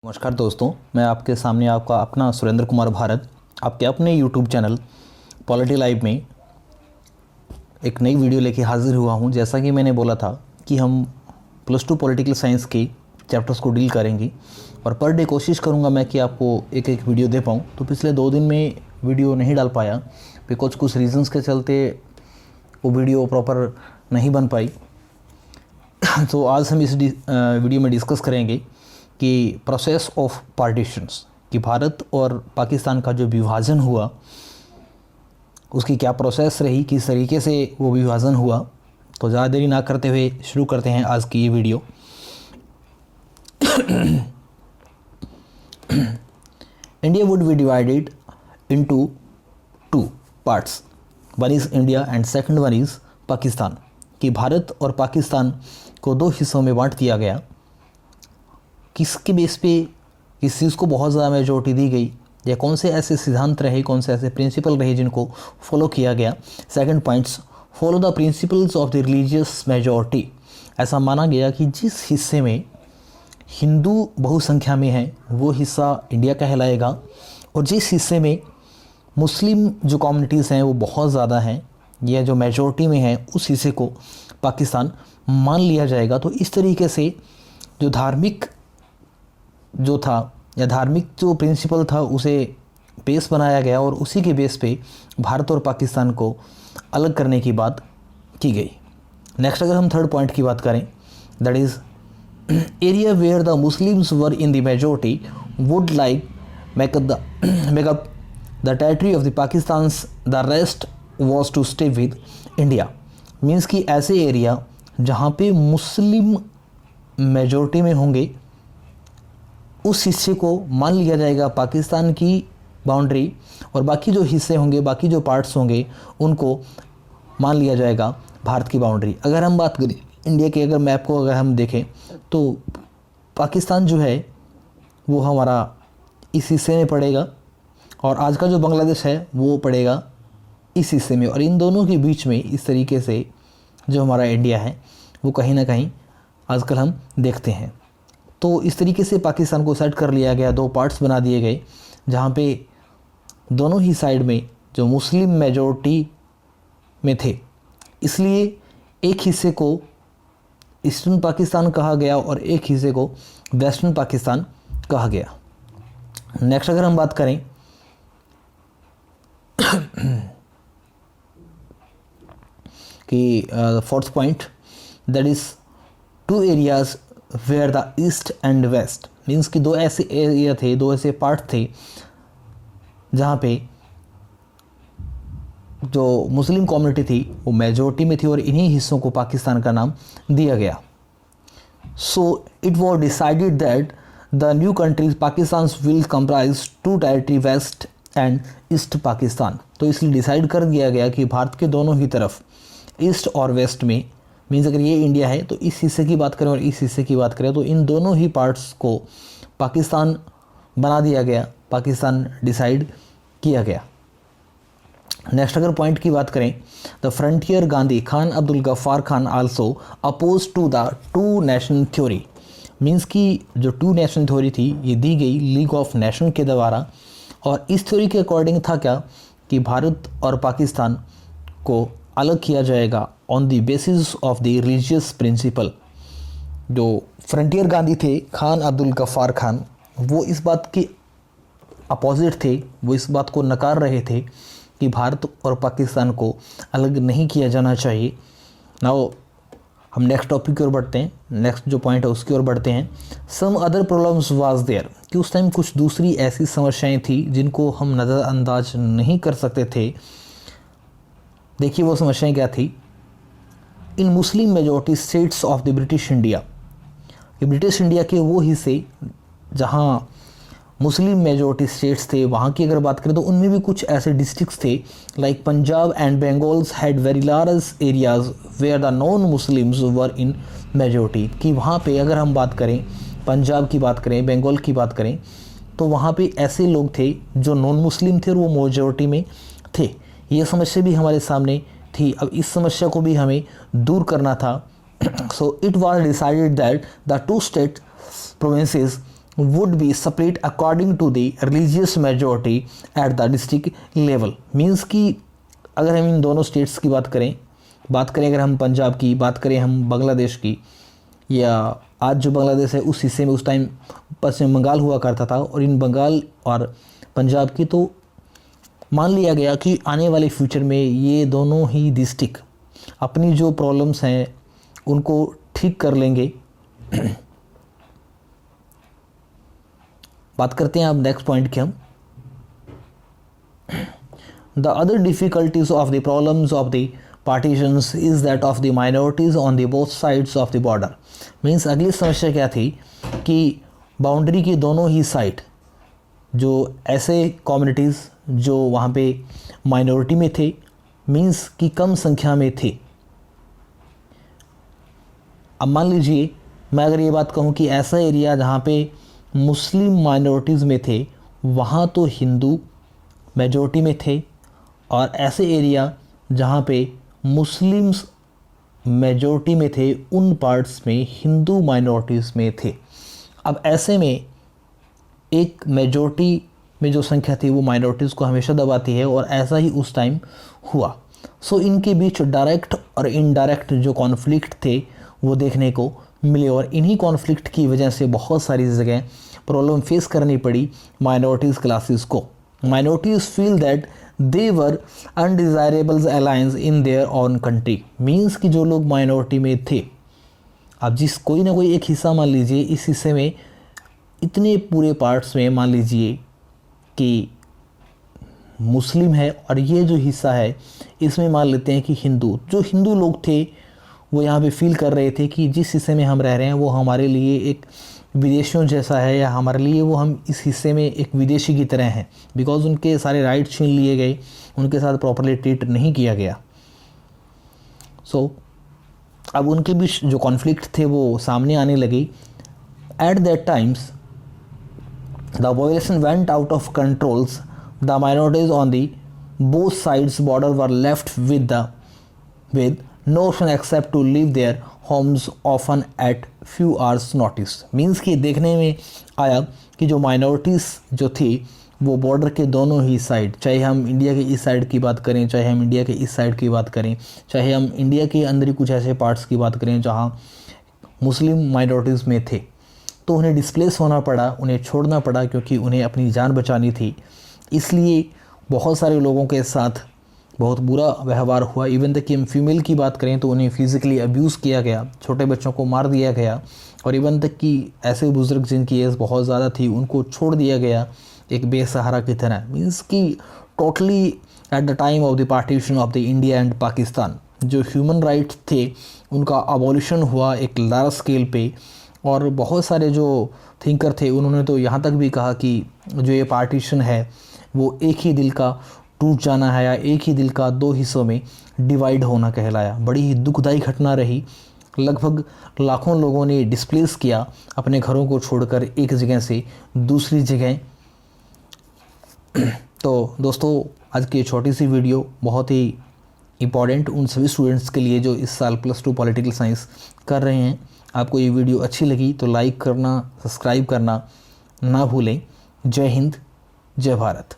नमस्कार दोस्तों, मैं आपके सामने आपका अपना सुरेंद्र कुमार भारत आपके अपने YouTube चैनल पॉलिटी लाइव में एक नई वीडियो लेके हाजिर हुआ हूं। जैसा कि मैंने बोला था कि हम +2 पॉलिटिकल साइंस के चैप्टर्स को डील करेंगे और पर डे कोशिश करूंगा मैं कि आपको एक एक वीडियो दे पाऊं। तो पिछले 2 दिन में वीडियो नहीं डाल पाया बिकॉज कुछ रीजंस के चलते वो वीडियो प्रॉपर नहीं बन पाई। तो आज हम इस वीडियो में डिस्कस करेंगे कि प्रोसेस ऑफ पार्टीशंस, कि भारत और पाकिस्तान का जो विभाजन हुआ उसकी क्या प्रोसेस रही, किस तरीके से वो विभाजन हुआ। तो ज़्यादा देरी ना करते हुए शुरू करते हैं आज की ये video. India would be divided into 2 parts, one is India and second one is Pakistan. कि भारत और पाकिस्तान को 2 हिस्सों में बांट दिया गया। किसके बेस पे इस चीज़ को बहुत ज़्यादा मेजॉरिटी दी गई, या कौन से ऐसे सिद्धांत रहे, कौन से ऐसे प्रिंसिपल रहे जिनको फॉलो किया गया। Second points, follow the principles of the religious majority. ऐसा माना गया कि जिस हिस्से में हिंदू बहुसंख्या में है वो हिस्सा इंडिया कहलाएगा, और जिस हिस्से में मुस्लिम जो कम्युनिटीज़ हैं वो बहुत ज़्यादा हैं या जो मेजॉरिटी में है उस हिस्से को पाकिस्तान मान लिया जाएगा। तो इस तरीके से जो धार्मिक जो था या धार्मिक जो प्रिंसिपल था उसे बेस बनाया गया और उसी के बेस पे भारत और पाकिस्तान को अलग करने की बात की गई। नेक्स्ट अगर हम थर्ड पॉइंट की बात करें, that is area where the Muslims were in the majority would like make up the territory of the Pakistans, the rest was to stay with India. Means कि ऐसे एरिया जहाँ पे मुस्लिम मेजॉरिटी में होंगे उस हिस्से को मान लिया जाएगा पाकिस्तान की बाउंड्री, और बाकी जो हिस्से होंगे, बाकी जो पार्ट्स होंगे उनको मान लिया जाएगा भारत की बाउंड्री। अगर हम बात करें इंडिया के अगर मैप को अगर हम देखें तो पाकिस्तान जो है वो हमारा इस हिस्से में पड़ेगा और आज का जो बांग्लादेश है वो पड़ेगा इस हिस्से में, और इन दोनों के बीच में इस तरीके से जो हमारा इंडिया है वो कहीं ना कहीं आजकल हम देखते हैं। तो इस तरीके से पाकिस्तान को सेट कर लिया गया, 2 पार्ट्स बना दिए गए जहाँ पे दोनों ही साइड में जो मुस्लिम मेजॉरिटी में थे, इसलिए एक हिस्से को ईस्टर्न पाकिस्तान कहा गया और एक हिस्से को वेस्टर्न पाकिस्तान कहा गया। नेक्स्ट अगर हम बात करें कि fourth point, that is 2 areas where the east and west. Means कि 2 ऐसे एरिया थे, 2 ऐसे पार्ट थे जहाँ पे जो मुस्लिम कम्युनिटी थी वो मेजॉरिटी में थी और इन्हीं हिस्सों को पाकिस्तान का नाम दिया गया। So it was decided that the new countries Pakistan will comprise 2 territory, west and east Pakistan. तो इसलिए डिसाइड कर दिया गया कि भारत के दोनों ही तरफ ईस्ट और वेस्ट में, मीन्स अगर ये इंडिया है तो इस हिस्से की बात करें और इस हिस्से की बात करें तो इन दोनों ही पार्ट्स को पाकिस्तान बना दिया गया, पाकिस्तान डिसाइड किया गया। नेक्स्ट अगर पॉइंट की बात करें, the frontier Gandhi Khan Abdul Ghaffar Khan also oppose to the 2 nation theory. Means कि जो 2 नेशन थ्योरी थी ये दी गई लीग ऑफ नेशन के द्वारा, और इस थ्योरी के अकॉर्डिंग था क्या कि भारत और पाकिस्तान को अलग किया जाएगा on the basis of the religious principle. जो फ्रंटियर गांधी थे खान अब्दुल गफ्फार खान, वो इस बात के अपोजिट थे, वो इस बात को नकार रहे थे कि भारत और पाकिस्तान को अलग नहीं किया जाना चाहिए। नाउ हम नेक्स्ट टॉपिक की ओर बढ़ते हैं, नेक्स्ट जो पॉइंट है उसकी ओर बढ़ते हैं। Some other problems was there, कि उस टाइम कुछ दूसरी ऐसी समस्याएं थी जिनको हम नज़रअंदाज नहीं कर सकते थे। देखिए वो समस्याएं क्या थी। In Muslim majority states of the British India, ये ब्रिटिश इंडिया के वो हिस्से जहाँ मुस्लिम मेजॉरिटी स्टेट्स थे वहाँ की अगर बात करें तो उनमें भी कुछ ऐसे डिस्ट्रिक्ट्स थे like Punjab and Bengals had very large areas where the non Muslims were in majority. कि वहाँ पे अगर हम बात करें पंजाब की बात करें, बंगाल की बात करें, तो वहाँ पे ऐसे लोग थे जो नॉन मुस्लिम थे और वो मेजॉरिटी में थे। ये समस्या भी हमारे सामने थी। अब इस समस्या को भी हमें दूर करना था। So it was decided that the 2 state provinces would be split according to the religious majority at the district level। Means कि अगर हम इन दोनों स्टेट्स की बात करें अगर हम पंजाब की बात करें, हम बांग्लादेश की, या आज जो बांग्लादेश है उस हिस्से में उस टाइम पश्चिम बंगाल हुआ करता था, और इन बंगाल और पंजाब की, तो मान लिया गया कि आने वाले फ्यूचर में ये दोनों ही डिस्ट्रिक्ट अपनी जो प्रॉब्लम्स हैं उनको ठीक कर लेंगे। बात करते हैं अब नेक्स्ट पॉइंट की हम। The other difficulties of the problems of the partitions is that of the minorities on the both sides of the border. Means अगली समस्या क्या थी कि बाउंड्री की दोनों ही साइड जो ऐसे कम्युनिटीज़ जो वहाँ पे माइनॉरिटी में थे, मीन्स कि कम संख्या में थे। अब मान लीजिए मैं अगर ये बात कहूँ कि ऐसा एरिया जहाँ पे मुस्लिम माइनॉरिटीज़ में थे वहाँ तो हिंदू मेजॉरिटी में थे, और ऐसे एरिया जहाँ पे मुस्लिम्स मेजॉरिटी में थे उन पार्ट्स में हिंदू माइनॉरिटीज़ में थे। अब ऐसे में एक मेजॉरिटी में जो संख्या थी वो माइनॉरिटीज़ को हमेशा दबाती है, और ऐसा ही उस टाइम हुआ। सो इनके बीच डायरेक्ट और इनडायरेक्ट जो कॉन्फ्लिक्ट थे वो देखने को मिले, और इन्हीं कॉन्फ्लिक्ट की वजह से बहुत सारी जगह प्रॉब्लम फेस करनी पड़ी माइनॉरिटीज़ क्लासेस को। Minorities feel that they were undesirables alliance in their own country. Means कि जो लोग माइनॉरिटी में थे, अब जिस कोई ना कोई एक हिस्सा मान लीजिए, इस हिस्से में इतने पूरे पार्ट्स में मान लीजिए कि मुस्लिम है, और ये जो हिस्सा है इसमें मान लेते हैं कि जो हिंदू लोग थे वो यहाँ पे फील कर रहे थे कि जिस हिस्से में हम रह रहे हैं वो हमारे लिए एक विदेशियों जैसा है, या हमारे लिए वो हम इस हिस्से में एक विदेशी की तरह हैं, बिकॉज़ उनके सारे राइट छीन लिए गए, उनके साथ प्रॉपर्ली ट्रीट नहीं किया गया। सो अब उनके बीच जो कॉन्फ्लिक्ट थे वो सामने आने लगे। At that times the violation went out of controls. The minorities on the both sides border were left with no option except to leave their homes, often at few hours notice। Means कि देखने में आया कि जो minorities जो थी वो border के दोनों ही साइड, चाहे हम इंडिया के इस साइड की बात करें, चाहे हम इंडिया के इस साइड की बात करें, चाहे हम इंडिया के अंदर ही कुछ ऐसे पार्ट्स की बात करें जहाँ मुस्लिम माइनॉरिटीज़ में थे, तो उन्हें डिस्प्लेस होना पड़ा, उन्हें छोड़ना पड़ा, क्योंकि उन्हें अपनी जान बचानी थी। इसलिए बहुत सारे लोगों के साथ बहुत बुरा व्यवहार हुआ। इवन तक कि हम फीमेल की बात करें तो उन्हें फिज़िकली अब्यूज़ किया गया, छोटे बच्चों को मार दिया गया, और इवन तक कि ऐसे बुज़ुर्ग जिनकी एज बहुत ज़्यादा थी उनको छोड़ दिया गया एक बेसहारा की तरह। मीन्स कि totally at the time of the partition of the India and Pakistan जो ह्यूमन राइट थे उनका अबॉलिशन हुआ एक लार्ज स्केल पे। और बहुत सारे जो थिंकर थे उन्होंने तो यहाँ तक भी कहा कि जो ये पार्टीशन है वो एक ही दिल का टूट जाना है, या एक ही दिल का दो हिस्सों में डिवाइड होना कहलाया। बड़ी ही दुखदाई घटना रही। लगभग लाखों लोगों ने डिस्प्लेस किया अपने घरों को छोड़कर एक जगह से दूसरी जगह। तो दोस्तों आज की छोटी सी वीडियो बहुत ही इम्पॉर्टेंट उन सभी स्टूडेंट्स के लिए जो इस साल +2 पॉलिटिकल साइंस कर रहे हैं। आपको ये वीडियो अच्छी लगी तो लाइक करना, सब्सक्राइब करना ना भूलें। जय हिंद, जय भारत।